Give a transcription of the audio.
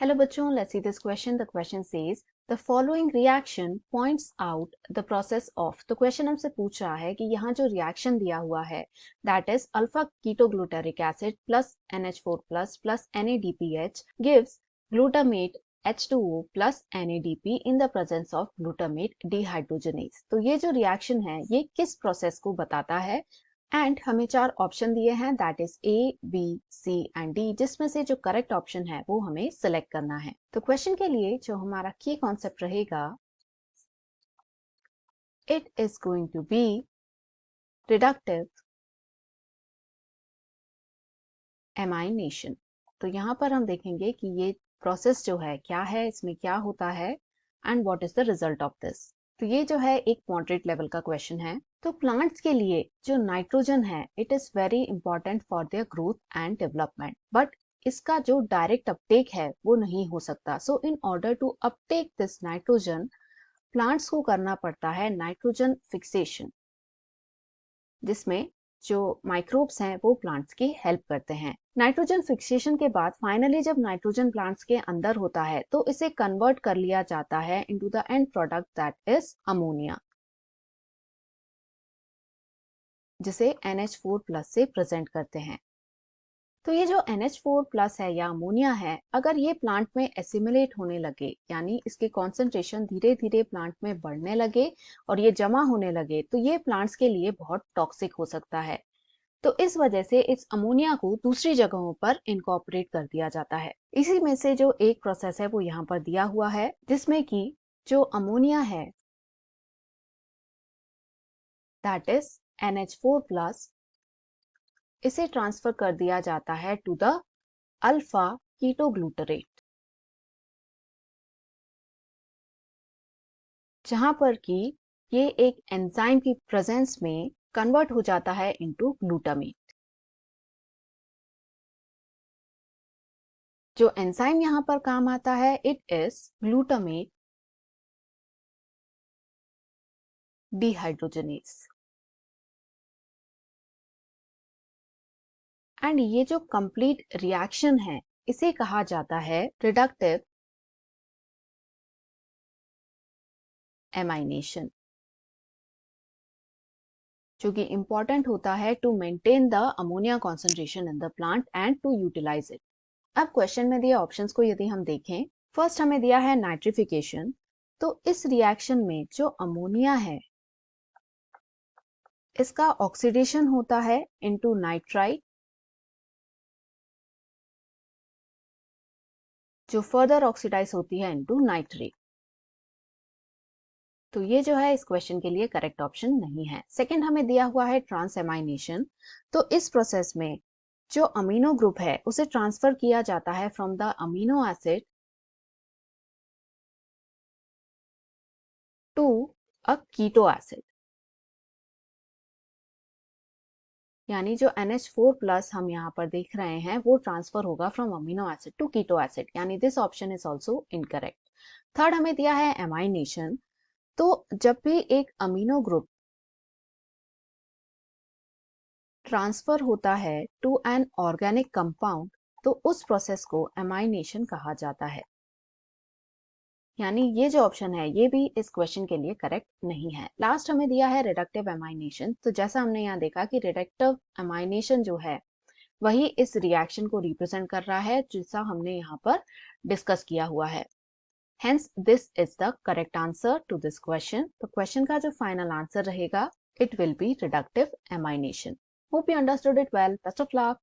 Hello बच्चों, let's see this question. The question says the following reaction points out the process of. तो question हमसे पूछ रहा है कि यहाँ जो रिएक्शन दिया हुआ है that is alpha ketoglutarate acid plus NH4 plus NADPH gives glutamate H2O plus NADP in the presence of glutamate dehydrogenase. तो ये जो रिएक्शन है ये किस प्रोसेस को बताता है एंड हमें 4 ऑप्शन दिए हैं that is A B C and D, जिसमें से जो करेक्ट ऑप्शन है वो हमें सिलेक्ट करना है। तो क्वेश्चन के लिए जो हमारा की कॉन्सेप्ट रहेगा, it is going to be reductive amination. तो यहाँ पर हम देखेंगे कि ये प्रोसेस जो है क्या है, इसमें क्या होता है and what is the result of this. तो ये जो है एक मॉडरेट लेवल का क्वेश्चन है। तो प्लांट्स के लिए जो नाइट्रोजन है it is very important for their growth and development, but इसका जो डायरेक्ट अपटेक है वो नहीं हो सकता। So in order to uptake this nitrogen, plants को करना पड़ता है नाइट्रोजन फिक्सेशन, जिसमें जो माइक्रोब्स हैं वो प्लांट्स की हेल्प करते हैं। नाइट्रोजन फिक्सेशन के बाद फाइनली जब नाइट्रोजन प्लांट्स के अंदर होता है तो इसे कन्वर्ट कर लिया जाता है into the end product that is ammonia, जिसे NH4+ से प्रेजेंट करते हैं। तो ये जो NH4+ है या अमोनिया है, अगर ये प्लांट में एसिमिलेट होने लगे, यानी इसके कॉन्सेंट्रेशन धीरे धीरे प्लांट में बढ़ने लगे और ये जमा होने लगे, तो ये प्लांट्स के लिए बहुत टॉक्सिक हो सकता है। तो इस वजह से इस अमोनिया को दूसरी जगहों पर इनकॉर्पोरेट कर दिया जाता है। इसी में से जो एक प्रोसेस है वो यहाँ पर दिया हुआ है, जिसमें कि जो अमोनिया है दैट इज NH4+, इसे ट्रांसफर कर दिया जाता है टू द अल्फा कीटोग्लूटरेट, जहां पर कि ये एक एंजाइम की प्रेजेंस में कन्वर्ट हो जाता है इनटू ग्लूटामेट। जो एंजाइम यहां पर काम आता है it is glutamate dehydrogenase. And ये जो कंप्लीट रिएक्शन है इसे कहा जाता है रिडक्टिव एमाइनेशन, जो कि इंपॉर्टेंट होता है to maintain the ammonia concentration in the plant and to utilize it. अब क्वेश्चन में दिए ऑप्शंस को यदि हम देखें, फर्स्ट हमें दिया है नाइट्रिफिकेशन। तो इस रिएक्शन में जो अमोनिया है इसका ऑक्सीडेशन होता है इनटू नाइट्राइट, जो फर्दर ऑक्सीडाइज होती है इनटू नाइट्रेट। तो ये जो है इस क्वेश्चन के लिए करेक्ट ऑप्शन नहीं है। सेकंड हमें दिया हुआ है ट्रांसएमाइनेशन। तो इस प्रोसेस में जो अमीनो ग्रुप है उसे ट्रांसफर किया जाता है from the amino acid to a keto acid, यानी जो NH4+ हम यहाँ पर देख रहे हैं वो ट्रांसफर होगा from amino acid to keto acid, यानी this option is also incorrect. Third हमें दिया है एमाइनेशन। तो जब भी एक अमीनो ग्रुप ट्रांसफर होता है टू एन ऑर्गेनिक कंपाउंड तो उस प्रोसेस को एमाइनेशन कहा जाता है, यानी ये जो ऑप्शन है ये भी इस क्वेश्चन के लिए करेक्ट नहीं है। लास्ट हमें दिया है रिडक्टिव एमाइनेशन। तो जैसा हमने यहाँ देखा कि रिडक्टिव एमाइनेशन जो है वही इस रिएक्शन को रिप्रेजेंट कर रहा है जैसा हमने यहाँ पर डिस्कस किया हुआ है। Hence, this is the correct answer to this question. तो क्वेश्चन का जो फाइनल आंसर रहेगा, it will be reductive amination. Hope you understood it well. Best of luck.